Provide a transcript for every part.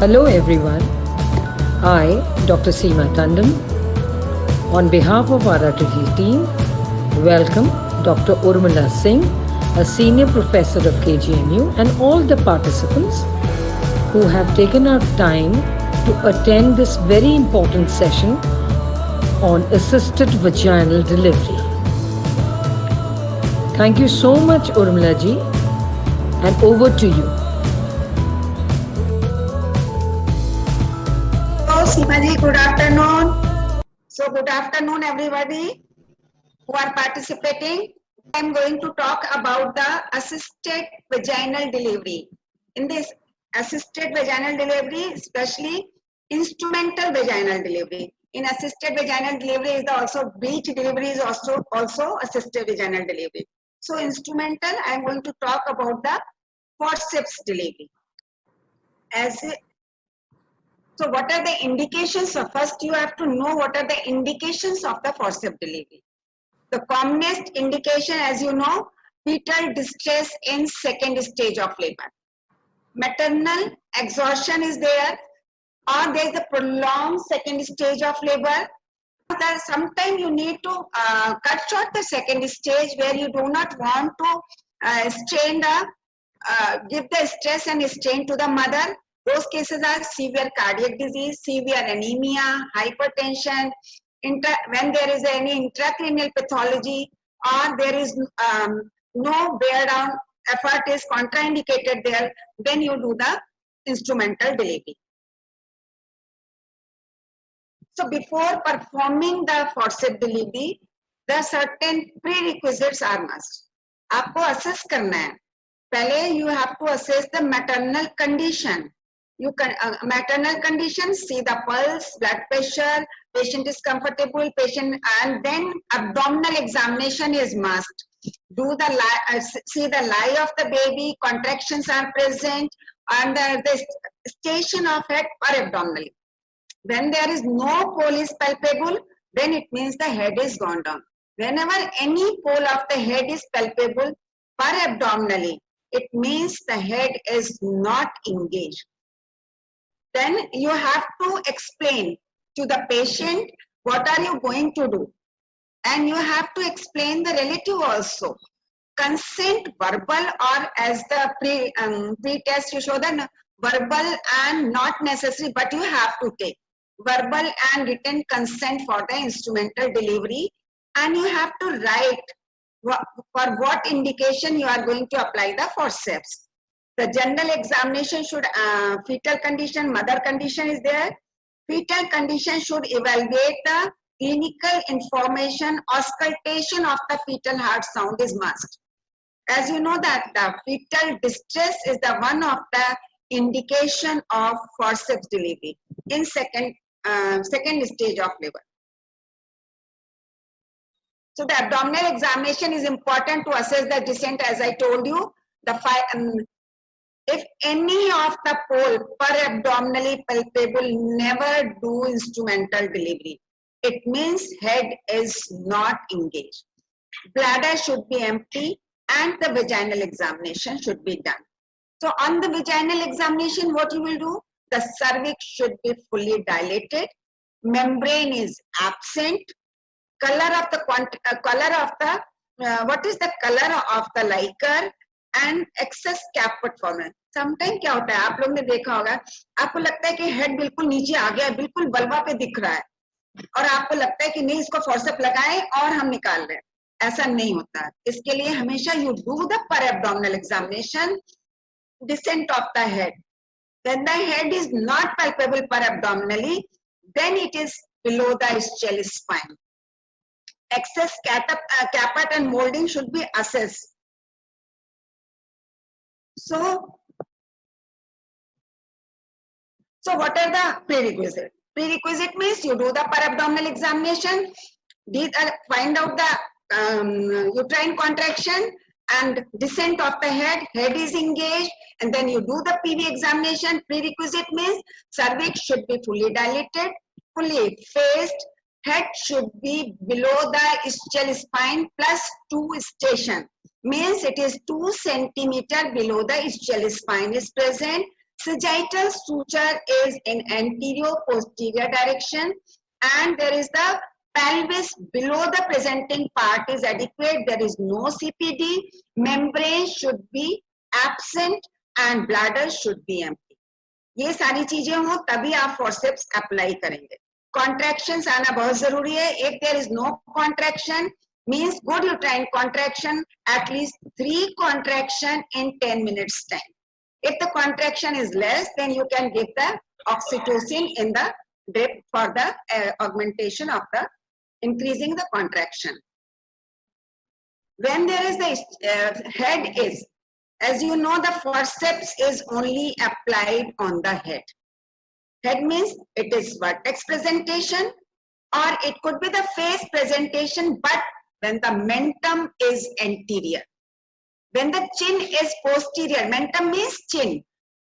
Hello everyone, I, Dr. Seema Tandon, on behalf of RRTC team, welcome Dr. Urmila Singh, a Senior Professor of KGNU, and all the participants who have taken out time to attend this very important session on assisted vaginal delivery. Thank you so much, Urmila ji, and over to you. Seema ji, good afternoon. So good afternoon everybody who are participating. I am going to talk about the assisted vaginal delivery. In this assisted vaginal delivery, especially instrumental vaginal delivery. In assisted vaginal delivery is also breech delivery is also assisted vaginal delivery. So instrumental, I am going to talk about the forceps delivery. So what are the indications? So first you have to know what are the indications of the forceps delivery. The commonest indication, as you know, fetal distress in second stage of labor. Maternal exhaustion is there, or there is a prolonged second stage of labor. Sometimes you need to cut short the second stage where you do not want to give the stress and strain to the mother. Those cases are severe cardiac disease, severe anemia, hypertension, when there is any intracranial pathology, or there is no bear down effort is contraindicated there, then you do the instrumental delivery. So before performing the forceps delivery, the certain prerequisites are must. आपको assess करना है. पहले you have to assess the maternal condition. You can maternal condition, see the pulse, blood pressure, patient is comfortable, and then abdominal examination is must. Do the see the lie of the baby, contractions are present, and the station of head perabdominally. When there is no pole is palpable, then it means the head is gone down. Whenever any pole of the head is palpable perabdominally, it means the head is not engaged. Then you have to explain to the patient what are you going to do, and you have to explain the relative also. Consent verbal, or as the pre-test you show that verbal and not necessary, but you have to take verbal and written consent for the instrumental delivery, and you have to write for what indication you are going to apply the forceps. The general examination should, fetal condition, mother condition is there. Fetal condition should evaluate the clinical information, auscultation of the fetal heart sound is must. As you know that the fetal distress is the one of the indication of forceps delivery in second stage of labor. So the abdominal examination is important to assess the descent, as I told you. If any of the pole perabdominally palpable, never do instrumental delivery. It means head is not engaged. Bladder should be empty and the vaginal examination should be done. So on the vaginal examination, what you will do? The cervix should be fully dilated. Membrane is absent. Color of the what is the color of the liquor? And excess caput formation. Sometimes क्या होता है, आप लोग ने देखा होगा, आपको लगता है कि हेड बिल्कुल नीचे आ गया, बिल्कुल बल्बा पे दिख रहा है, और आपको लगता है कि नहीं इसको फोर्सेप लगाएं और हम निकाल रहे हैं. ऐसा नहीं होता है. इसके लिए हमेशा you do the perabdominal examination, descent of the head. When the head is not palpable perabdominally, then it is below the ischial spine. Excess caput and molding should be assessed. So what are the prerequisites? Prerequisite means you do the perabdominal examination, find out the uterine contraction and descent of the head, head is engaged, and then you do the PV examination. Prerequisite means cervix should be fully dilated, fully effaced, head should be below the ischial spine plus 2 station. Means it is 2 centimeter below the ischial spine is present. Sagittal suture is in anterior-posterior direction, and there is the pelvis below the presenting part is adequate. There is no CPD. Membrane should be absent and bladder should be empty. ये सारी चीजें हो तभी आप forceps apply करेंगे. Contractions आना बहुत जरूरी है. If there is no contraction, means good uterine contraction, at least 3 contraction in 10 minutes time. If the contraction is less, then you can give the oxytocin in the drip for the augmentation of the increasing the contraction. When there is the head is, as you know, the forceps is only applied on the head. Head means it is vertex presentation, or it could be the face presentation, but when the mentum is anterior. When the chin is posterior, mentum means chin.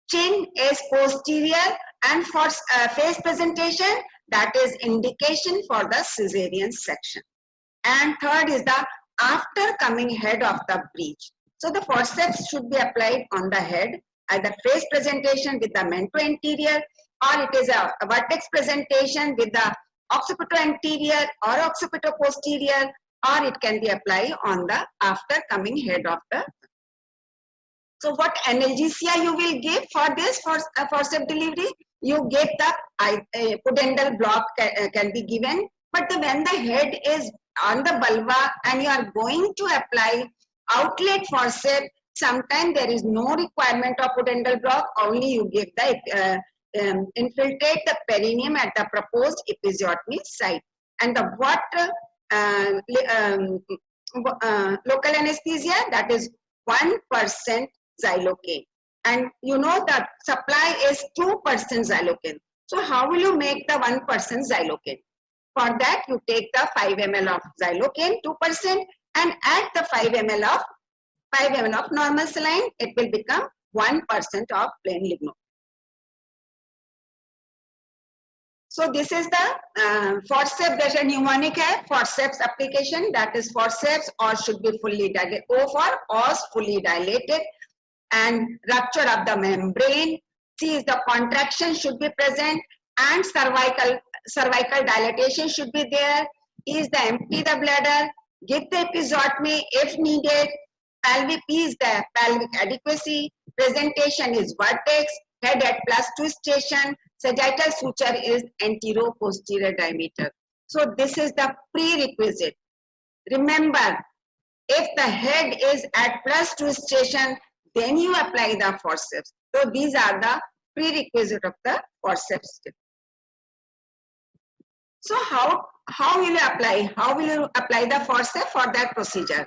Chin is posterior, and for face presentation, that is indication for the cesarean section. And third is the after coming head of the breech. So the forceps should be applied on the head, either face presentation with the mento anterior, or it is a vertex presentation with the occipito anterior or occipito posterior, or it can be applied on the after coming head of the. So what analgesia you will give for this forceps delivery? You get the pudendal block can be given, but when the head is on the vulva and you are going to apply outlet forceps, sometimes there is no requirement of pudendal block, only you give the infiltrate the perineum at the proposed episiotomy site. And the local anesthesia, that is 1% xylocaine. And you know that supply is 2% xylocaine. So how will you make the 1% xylocaine? For that, you take the 5 ml of xylocaine, 2%, and add the 5 ml of normal saline. It will become 1% of plain ligno. So this is the forceps. There's a mnemonic hai, forceps application, that is forceps or should be fully dilated. O for os, fully dilated, and rupture of the membrane. C is the contraction should be present, and cervical dilatation should be there. E is the empty the bladder, give the episiotomy if needed. Pelvic P is the pelvic adequacy. Presentation is vertex, head at +2 station. Sagittal suture is antero-posterior diameter. So this is the prerequisite. Remember, if the head is at +2 station, then you apply the forceps. So these are the prerequisite of the forceps. So how will you apply? How will you apply the forceps for that procedure?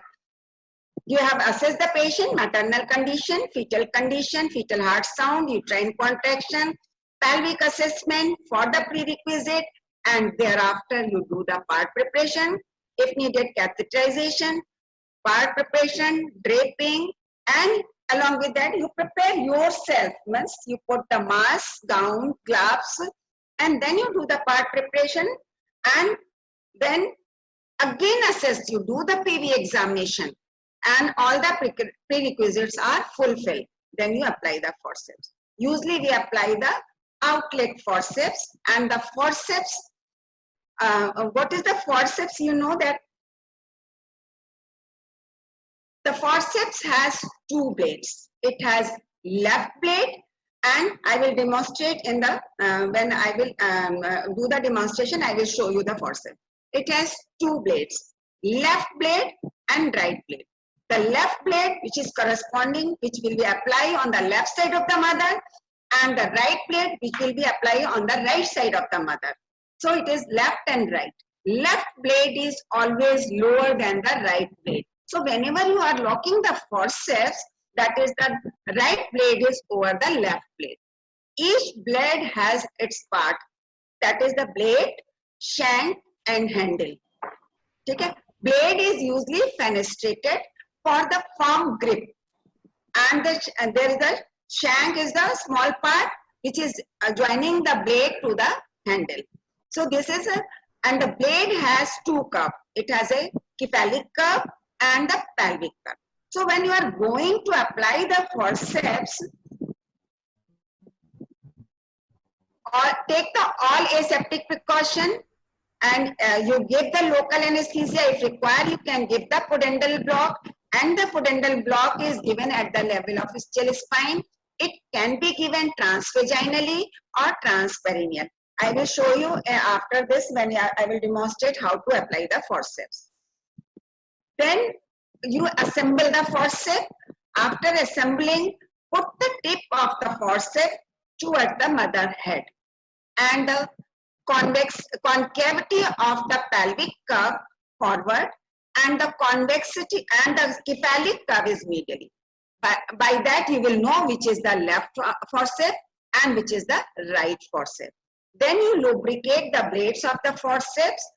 You have assessed the patient, maternal condition, fetal heart sound, uterine contraction, pelvic assessment for the prerequisite, and thereafter you do the part preparation. If needed, catheterization, part preparation, draping, and along with that, you prepare yourself. Once you put the mask, gown, gloves, and then you do the part preparation, and then again assess. You do the PV examination, and all the prerequisites are fulfilled. Then you apply the forceps. Usually we apply the outlet forceps, and the forceps. What is the forceps? You know that the forceps has 2 blades. It has left blade, and I will demonstrate in the when I will do the demonstration, I will show you the forceps. It has 2 blades, left blade and right blade. The left blade, which is corresponding, which will be applied on the left side of the mother, and the right blade, which will be applied on the right side of the mother. So it is left and right. Left blade is always lower than the right blade. So whenever you are locking the forceps, that is the right blade is over the left blade. Each blade has its part. That is the blade, shank, and handle. Okay? Blade is usually fenestrated for the firm grip, and there is the shank is the small part which is joining the blade to the handle. So this is and the blade has 2 curves. It has a cephalic curve and the pelvic curve. So when you are going to apply the forceps, that is the right blade is over the left blade. Each blade has its part. That is the blade, shank, and handle. So this is and the blade has 2 curves. It has a cephalic curve and the pelvic curve. So when you are going to apply the forceps, take the all aseptic precaution, and you give the local anesthesia. If required, you can give the pudendal block, and the pudendal block is given at the level of ischial spine. It can be given transvaginally or transperineal. I will show you after this when I will demonstrate how to apply the forceps. Then you assemble the forceps. After assembling, put the tip of the forceps toward the mother head, and the concavity of the pelvic curve forward, and the convexity and the cephalic curve is medially. By that you will know which is the left forceps and which is the right forceps. Then you lubricate the blades of the forceps,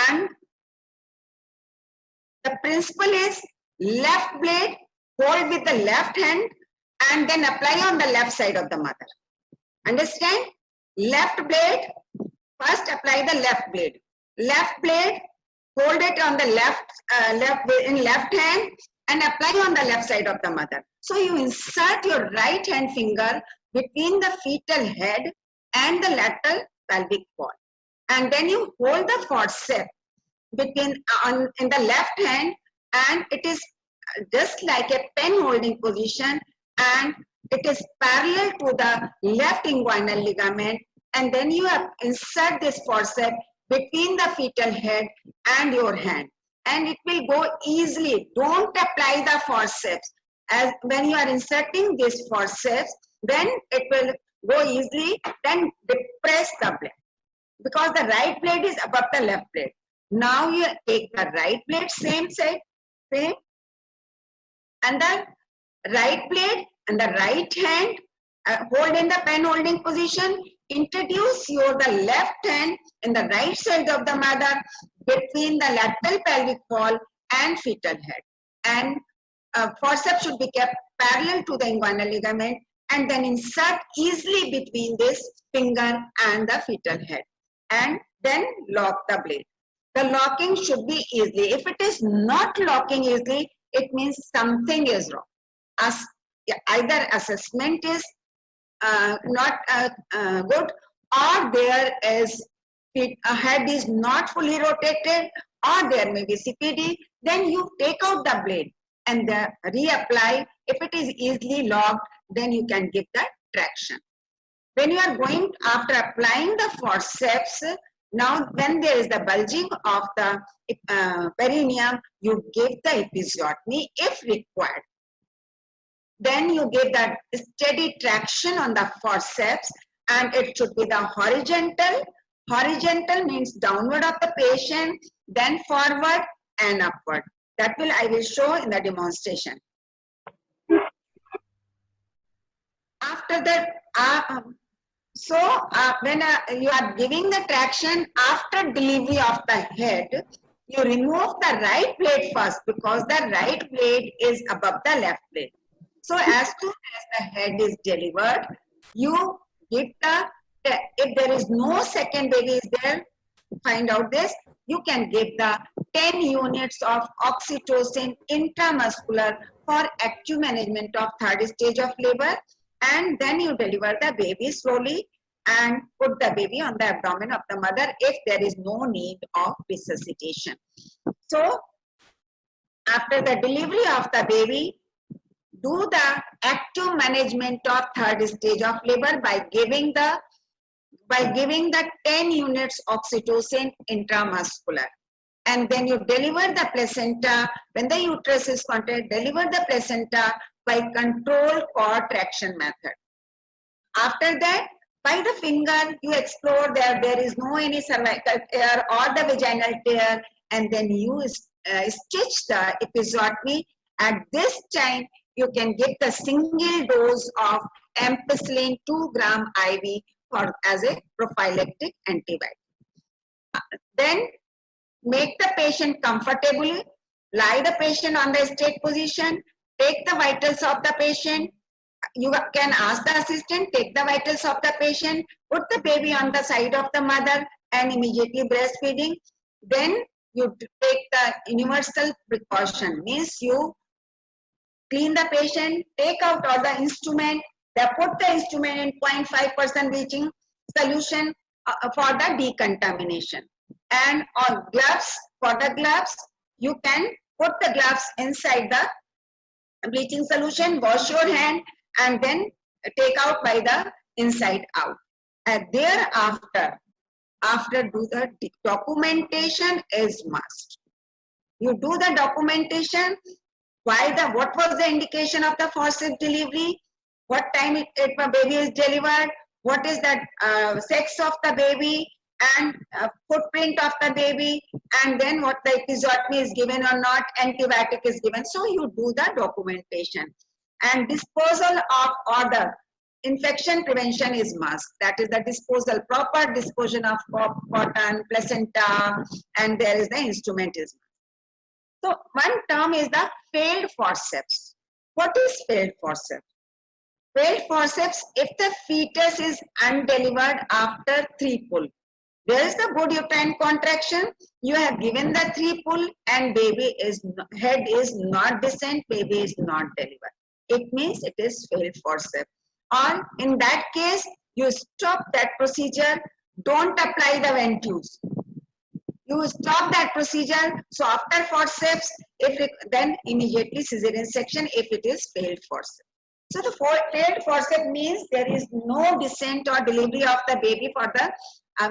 and the principle is left blade, hold with the left hand, and then apply on the left side of the mother. Understand? Left blade, first apply the left blade. Left blade, hold it on the left hand and apply on the left side of the mother. So you insert your right hand finger between the fetal head and the lateral pelvic wall, and then you hold the forceps between in the left hand, and it is just like a pen holding position, and it is parallel to the left inguinal ligament, and then you insert this forceps between the fetal head and your hand, and it will go easily. Don't apply the forceps as when you are inserting this forceps, then it will go easily. Then depress the blade, because the right blade is above the left blade. Now you take the right blade, same side, same, and the right blade and the right hand, hold in the pen holding position. Introduce the left hand in the right side of the mother between the lateral pelvic wall and fetal head, and forceps should be kept parallel to the inguinal ligament, and then insert easily between this finger and the fetal head, and then lock the blade. The locking should be easily. If it is not locking easily, it means something is wrong. Either assessment is not good, or there is a head is not fully rotated, or there may be CPD. Then you take out the blade and reapply. If it is easily locked, then you can give the traction. When you are going after applying the forceps, now when there is the bulging of the perineum, you give the episiotomy if required. Then you give that steady traction on the forceps, and it should be the horizontal. Horizontal means downward of the patient, then forward and upward. That I will show in the demonstration. After that, when you are giving the traction after delivery of the head, you remove the right blade first, because the right blade is above the left blade. So as soon as the head is delivered, you give if there is no second baby is there, find out this, you can give the 10 units of oxytocin intramuscular for active management of third stage of labor, and then you deliver the baby slowly and put the baby on the abdomen of the mother if there is no need of resuscitation. So after the delivery of the baby, do the active management of third stage of labor by giving the 10 units oxytocin intramuscular, and then you deliver the placenta. When the uterus is contracted, deliver the placenta by controlled cord traction method. After that, by the finger you explore there is no any cervical tear or the vaginal tear, and then you stitch the episiotomy. At this time, you can give the single dose of ampicillin 2 gram IV as a prophylactic antibiotic. Then make the patient comfortably, lie the patient on the straight position, take the vitals of the patient. You can ask the assistant, take the vitals of the patient, put the baby on the side of the mother and immediately breastfeeding. Then you take the universal precaution, means you clean the patient, take out all the instrument, They put the instrument in 0.5% bleaching solution for the decontamination. And on gloves, for the gloves, you can put the gloves inside the bleaching solution, wash your hand, and then take out by the inside out. And thereafter, after do the documentation is must. You do the documentation. What was the indication of the forceps delivery? What time the baby is delivered? What is the sex of the baby and footprint of the baby? And then what the episiotomy is given or not, antibiotic is given. So you do the documentation. And disposal of order. Infection prevention is must. That is the disposal, proper disposal of cotton, placenta, and there is the instrument is must. So one term is the failed forceps. What is failed forceps? Failed forceps, if the fetus is undelivered after 3 pull. There is the good uterine contraction, you have given the 3 pull and baby is, head is not descent, baby is not delivered. It means it is failed forceps. Or in that case, you stop that procedure, don't apply the ventouse. You stop that procedure. So after forceps, then immediately cesarean section if it is failed forceps. So the failed forceps means there is no descent or delivery of the baby for the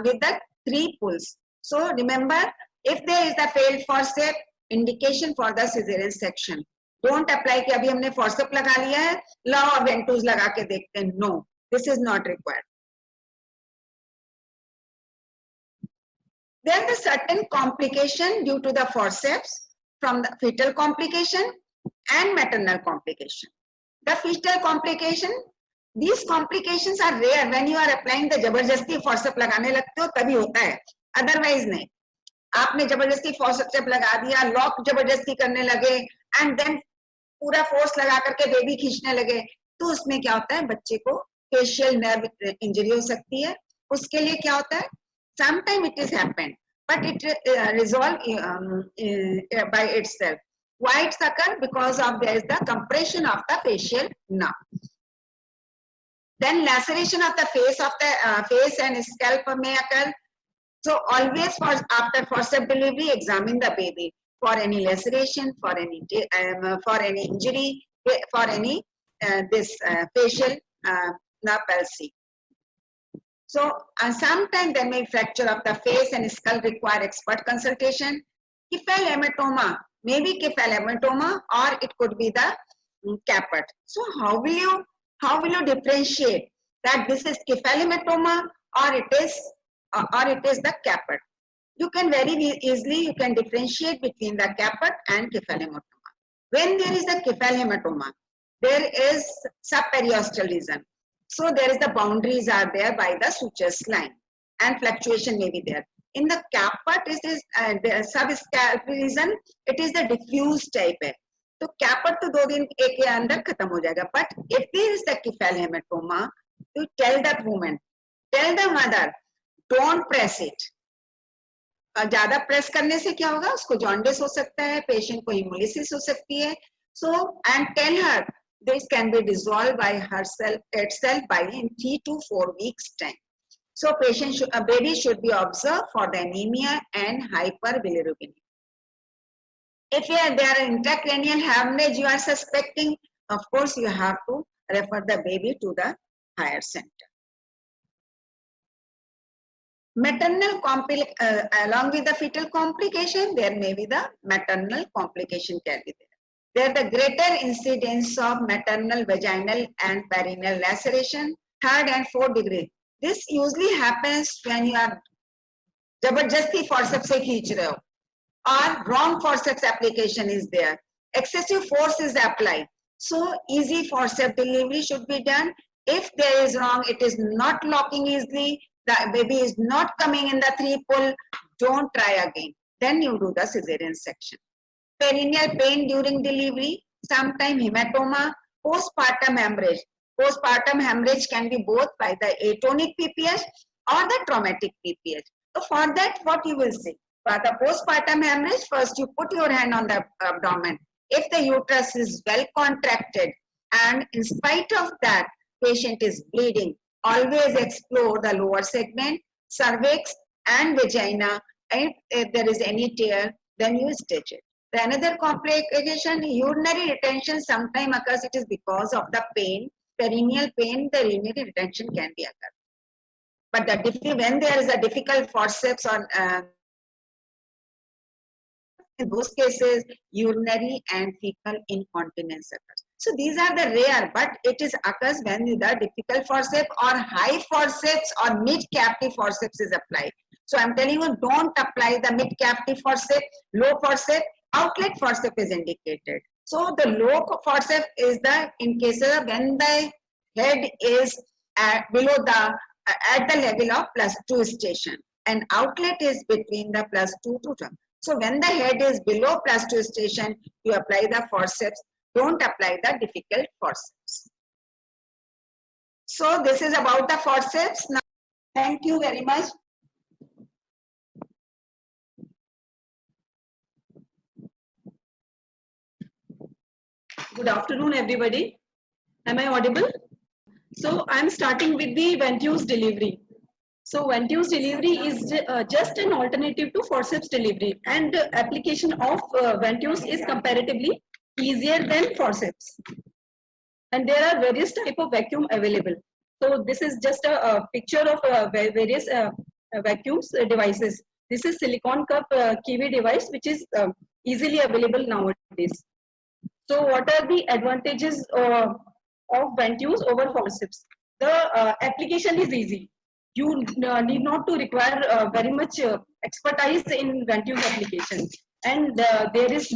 with the 3 pulls. So remember, if there is the failed forceps, indication for the cesarean section. Don't apply कि अभी हमने forceps लगा लिया है, लाओ ventouse लगा के देखते हैं. No, this is not required. There is a certain complication due to the forceps from the fetal complication and maternal complication. The fetal complication, these complications are rare when you are applying the जबरदस्ती forceps लगाने लगते हो तभी होता है, otherwise नहीं. आपने जबरदस्ती forceps लगा दिया, lock जबरदस्ती करने लगे and then पूरा force लगा करके बेबी खींचने लगे, तो उसमें क्या होता है, बच्चे को facial nerve injury हो सकती है. उसके लिए क्या होता है, sometimes it is happened, but it resolve by itself. Why it's occur? Because of there is the compression of the facial nerve. Then laceration of the face and scalp may occur. So always after forceps delivery, examine the baby for any laceration, for any injury, for any facial nerve palsy. So sometimes there may be fracture of the face and skull require expert consultation. Cephal hematoma, maybe cephal hematoma, or it could be the caput. So how will you differentiate that this is cephal hematoma or it is the caput? You can very easily differentiate between the caput and cephal hematoma. When there is the cephal hematoma, there is subperiosteal lesion. So there is the boundaries are there by the sutures line and fluctuation may be there. In the caput, it is the subscalp lesion. It is the diffuse type है. तो caput तो 2 दिन एक के अंदर खत्म हो जाएगा. But if there is the cephal hematoma, you tell that woman, tell the mother, don't press it. ज़्यादा प्रेस करने से क्या होगा, उसको जॉन्डिस हो सकता है, पेशेंट को हेमोलिसिस हो सकती है. So and tell her this can be dissolved by itself by in 3 to 4 weeks time. So baby should be observed for the anemia and hyperbilirubinemia. If there are intracranial hemorrhage you are suspecting, of course you have to refer the baby to the higher center. Maternal along with the fetal complication, there may be the maternal complication can be there. There the greater incidence of maternal, vaginal and perineal laceration, 3rd and 4th degree. This usually happens when you are जबरदस्ती forceps से खींच रहे हो, or wrong forceps application is there. Excessive force is applied. So easy forceps delivery should be done. If there is wrong, it is not locking easily, the baby is not coming in the 3 pull, don't try again. Then you do the cesarean section. Perineal pain during delivery, sometimes hematoma, postpartum hemorrhage. Postpartum hemorrhage can be both by the atonic PPH or the traumatic PPH. So for that, what you will see? For the postpartum hemorrhage, first you put your hand on the abdomen. If the uterus is well contracted and in spite of that, patient is bleeding, always explore the lower segment, cervix and vagina. If there is any tear, then you stitch it. The another complication, urinary retention sometimes occurs. It is because of the pain, perineal pain, the urinary retention can be occurred. But when there is a difficult forceps or in those cases, urinary and fecal incontinence occurs. So these are the rare, but it is occurs when the difficult forceps or high forceps or mid-cavity forceps is applied. So I'm telling you, don't apply the mid-cavity forceps, low forceps, outlet forceps is indicated. So the low forceps is the in cases when the head is below the at the level of +2 station and outlet is between the +2 to 2. So when the head is below +2 station, you apply the forceps. Don't apply the difficult forceps. So this is about the forceps. Now, thank you very much. Good afternoon, everybody. Am I audible? So I'm starting with the ventouse delivery. So ventouse delivery is just an alternative to forceps delivery, and application of ventouse is comparatively easier than forceps. And there are various type of vacuum available. So this is just a picture of various vacuums devices. This is silicone cup kiwi device, which is easily available nowadays. So what are the advantages of ventouse over forceps? The application is easy. You need not to require very much expertise in ventouse application, and there is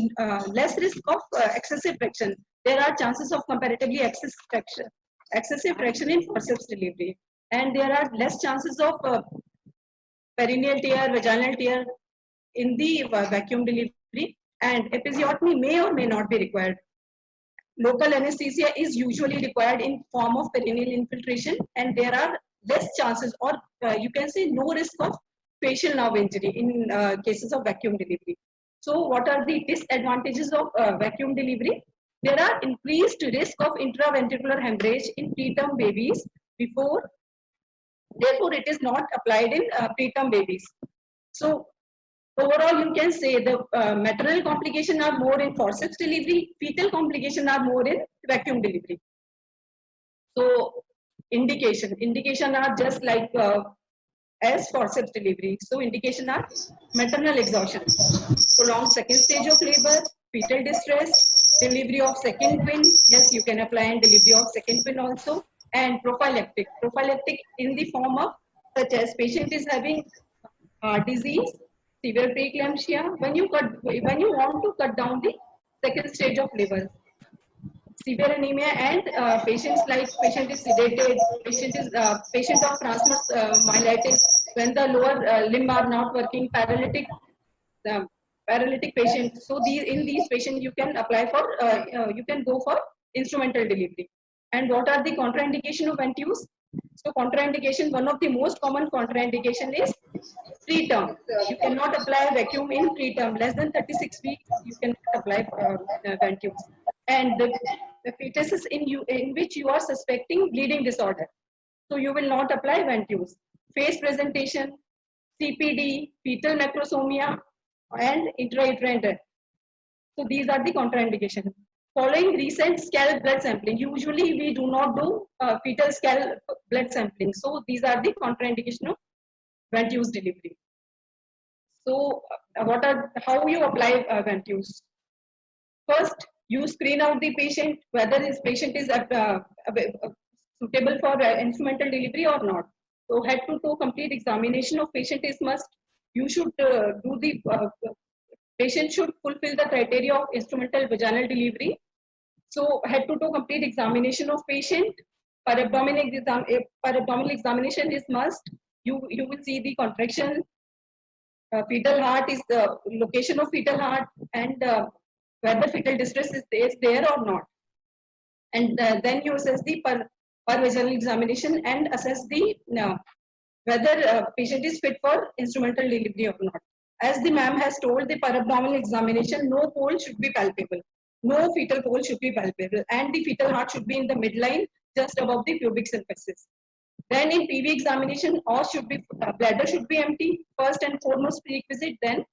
less risk of excessive friction. There are chances of comparatively excessive friction in forceps delivery, and there are less chances of perineal tear, vaginal tear in the vacuum delivery, and episiotomy may or may not be required. Local anesthesia is usually required in form of perineal infiltration, and there are less chances, or you can say no risk of facial nerve injury in cases of vacuum delivery. So what are the disadvantages of vacuum delivery? There are increased risk of intraventricular hemorrhage in preterm babies therefore it is not applied in preterm babies. So overall, you can say the maternal complications are more in forceps delivery, fetal complications are more in vacuum delivery. So indication are just like as forceps delivery. So indication are maternal exhaustion, prolonged second stage of labor, fetal distress, delivery of second twin. Yes, you can apply in delivery of second twin also, and prophylactic. Prophylactic in the form of such as patient is having heart disease, severe preeclampsia. When you want to cut down the second stage of labor, severe anemia, and patient is sedated, patient of transverse myelitis, when the lower limb are not working, paralytic patient. So in these patients you can apply for you can go for instrumental delivery. And what are the contraindication of ventouse? So contraindication, one of the most common contraindication is preterm. You cannot apply vacuum in preterm. Less than 36 weeks, you cannot apply ventouse. And the fetuses in which you are suspecting bleeding disorder, so you will not apply ventouse. Face presentation, CPD, fetal macrosomia, and intrauterine death. So these are the contraindications. Following recent scalp blood sampling, usually we do not do fetal scalp blood sampling. So these are the contraindication of ventouse delivery. So how you apply ventouse? First, you screen out the patient whether this patient is suitable for instrumental delivery or not. So head to toe complete examination of patient is must. You should do the patient should fulfill the criteria of instrumental vaginal delivery. So head to toe complete examination of patient. Per-abdominal examination is must. You will see the contraction. Fetal heart is the location of fetal heart, and whether fetal distress is there or not. And then you assess the per-vaginal examination and assess the whether patient is fit for instrumental delivery or not. As the ma'am has told, the per-abdominal examination, no pole should be palpable. No fetal pole should be palpable, and the fetal heart should be in the midline just above the pubic surfaces. Then in PV examination, bladder should be empty, first and foremost prerequisite. Then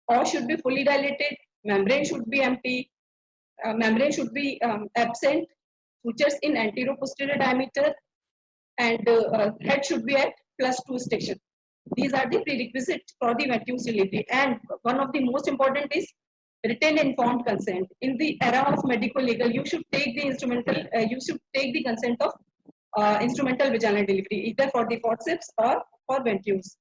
or should be fully dilated, membrane should be empty, membrane should be absent, sutures in anterior-posterior diameter, and head should be at +2 station. These are the prerequisites for the venous delivery. And one of the most important is written informed consent. In the era of medical legal, you should take the consent of instrumental vaginal delivery, either for the forceps or for venous.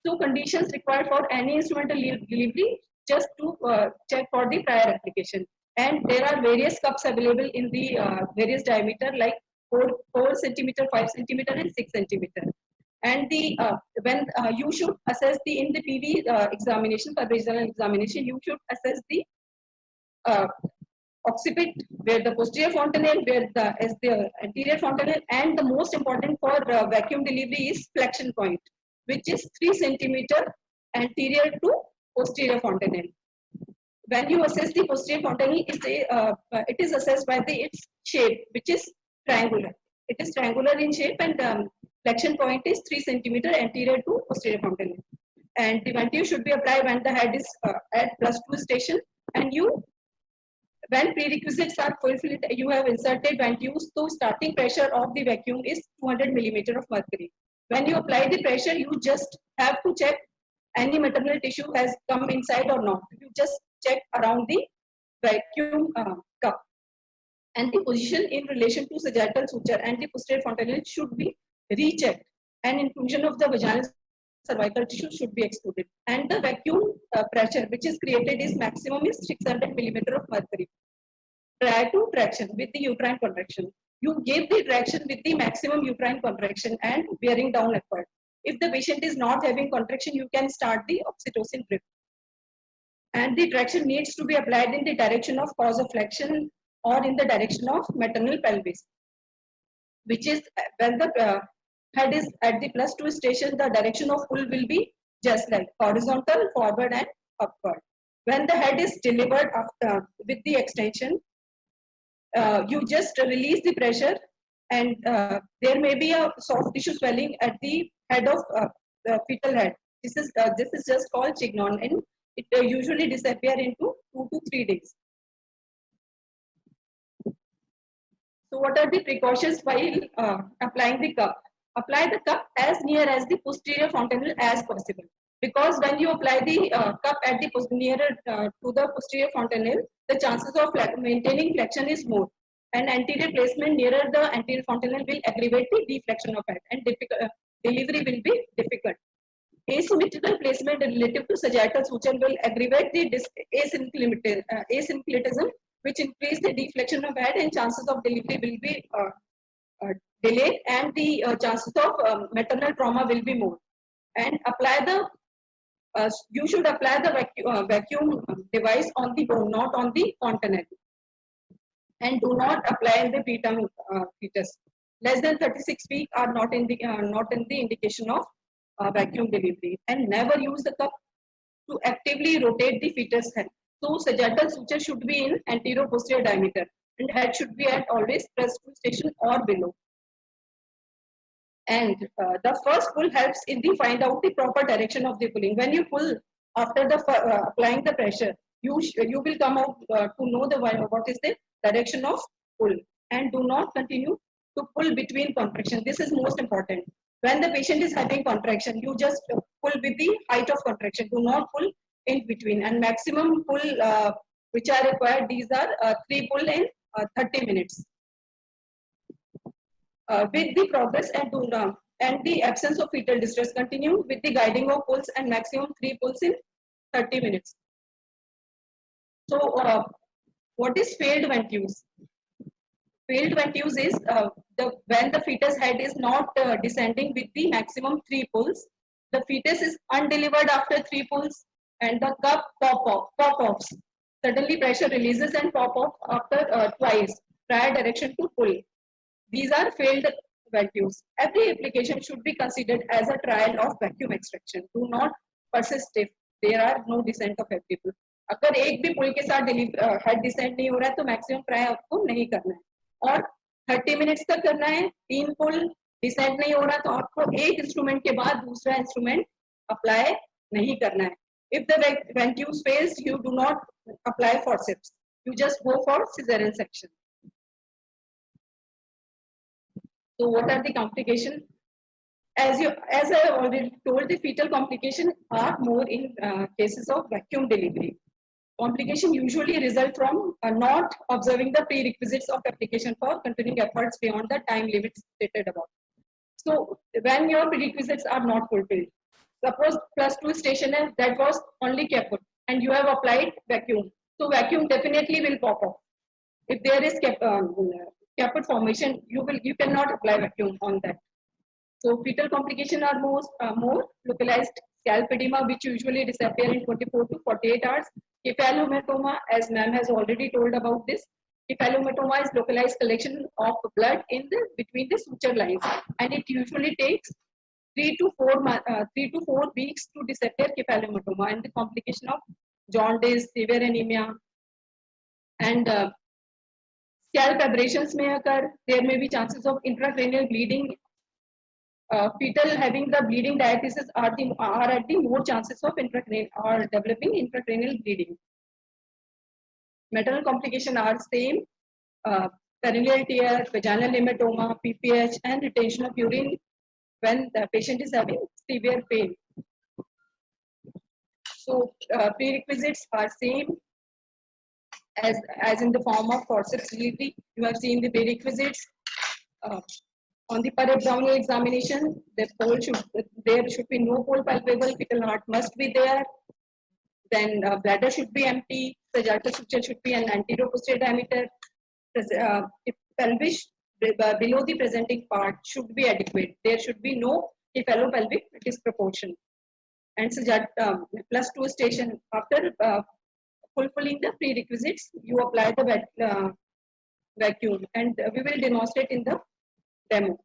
So conditions required for any instrumental delivery, just to check for the prior application. And there are various cups available in the various diameter, like 4 centimeter, 5 centimeter, and 6 centimeter. And the when you should assess in the PV examination, for vaginal examination, you should assess the occiput, where the posterior fontanelle, where is the anterior fontanelle, and the most important for vacuum delivery is flexion point, which is 3 centimeter anterior to posterior fontanelle. When you assess the posterior fontanelle, it is assessed by its shape, which is triangular. It is triangular in shape, and flexion point is 3 centimeter anterior to posterior fontanelle. And the ventouse should be applied when the head is at +2 station, and when prerequisites are fulfilled, you have inserted ventouse. So starting pressure of the vacuum is 200 millimeter of mercury. When you apply the pressure, you just have to check any maternal tissue has come inside or not. You just check around the vacuum cup, and the position in relation to sagittal suture and the posterior fontanelle should be rechecked, and inclusion of the vaginal cervical tissue should be excluded. And the vacuum pressure which is created is maximum is 600 millimeter of mercury. Prior to traction with the uterine contraction, you give the traction with the maximum uterine contraction and bearing down upward. If the patient is not having contraction, you can start the oxytocin drip. And the traction needs to be applied in the direction of cause of flexion or in the direction of maternal pelvis, which is when the head is at the +2 station, the direction of pull will be just like horizontal, forward, and upward. When the head is delivered after with the extension, you just release the pressure, and there may be a soft tissue swelling at the head of the fetal head. This is just called chignon, and it usually disappear into 2 to 3 days. So what are the precautions while applying the cup? Apply the cup as near as the posterior fontanelle as possible, because when you apply the cup at the nearer to the posterior fontanelle, the chances of maintaining flexion is more, and anterior placement nearer the anterior fontanelle will aggravate the deflection of head, and delivery will be difficult. Asymmetrical placement relative to sagittal suture will aggravate the asynclitism, which increase the deflection of head, and chances of delivery will be delayed, and the chances of maternal trauma will be more. And apply the you should apply the vacuum device on the bone, not on the fontanelle, and do not apply in the preterm fetus. Less than 36 weeks are not in the indication of vacuum delivery. And never use the cup to actively rotate the fetus head. So sagittal suture should be in anterior-posterior diameter, and head should be at always +2 station or below. And the first pull helps in the find out the proper direction of the pulling. When you pull after the applying the pressure, you will come out to know what is the direction of pull, and do not continue to pull between contraction. This is most important. When the patient is having contraction, you just pull with the height of contraction. Do not pull in between. And maximum pull which are required, these are 3 pull in 30 minutes. With the progress and the absence of fetal distress, continue with the guiding of pulls and maximum 3 pulls in 30 minutes. So what is failed ventouse? Failed ventouse is when the fetus head is not descending with the maximum 3 pulls. The fetus is undelivered after 3 pulls, and the cup pop-offs. Suddenly pressure releases and pop off after twice, prior direction to pull. These are failed ventouse. Every application should be considered as a trial of vacuum extraction. Do not persist if there are no descent of every pull. अगर एक भी पुल के साथ head decent नहीं हो रहा है तो मैक्सिमम ट्राई आपको नहीं करना है. और 30 मिनट्स तक करना है, 3 पुल, डिसेंट नहीं हो रहा तो आपको एक इंस्ट्रूमेंट के बाद दूसरा इंस्ट्रूमेंट अप्लाई नहीं करना है. If the ventouse fails, you do not apply forceps. You just go for cesarean section. So what are the complications? As I already told, the fetal complications are more in cases of vacuum delivery. Complication usually result from not observing the prerequisites of application for continuing efforts beyond the time limits stated above. So when your prerequisites are not fulfilled, suppose +2 stationer that was only caput and you have applied vacuum, so vacuum definitely will pop off. If there is caput formation, you cannot apply vacuum on that. So fetal complications are more localized scalp edema, which usually disappear in 24 to 48 hours. Cephalometoma, as ma'am has already told about this, cephalometoma is localized collection of blood between the suture lines, and it usually takes 3 to 4 weeks to disappear cephalometoma, and the complication of jaundice, severe anemia, and scalp abrasions may occur. There may be chances of intracranial bleeding. Fetal having the bleeding diathesis are at the more chances of developing intracranial bleeding. Maternal complications are same, perineal tear, vaginal hematoma, PPH, and retention of urine when the patient is having severe pain. So prerequisites are same as in the form of forceps delivery. You have seen the prerequisites. On the per abdominal examination, there should be no pole palpable, fetal heart must be there. Then bladder should be empty, sagittal suture should be an anterior posterior diameter. If pelvis below the presenting part should be adequate. There should be no cephalopelvic disproportion. And +2 station, after fulfilling the prerequisites, you apply the vacuum, and we will demonstrate in the demo.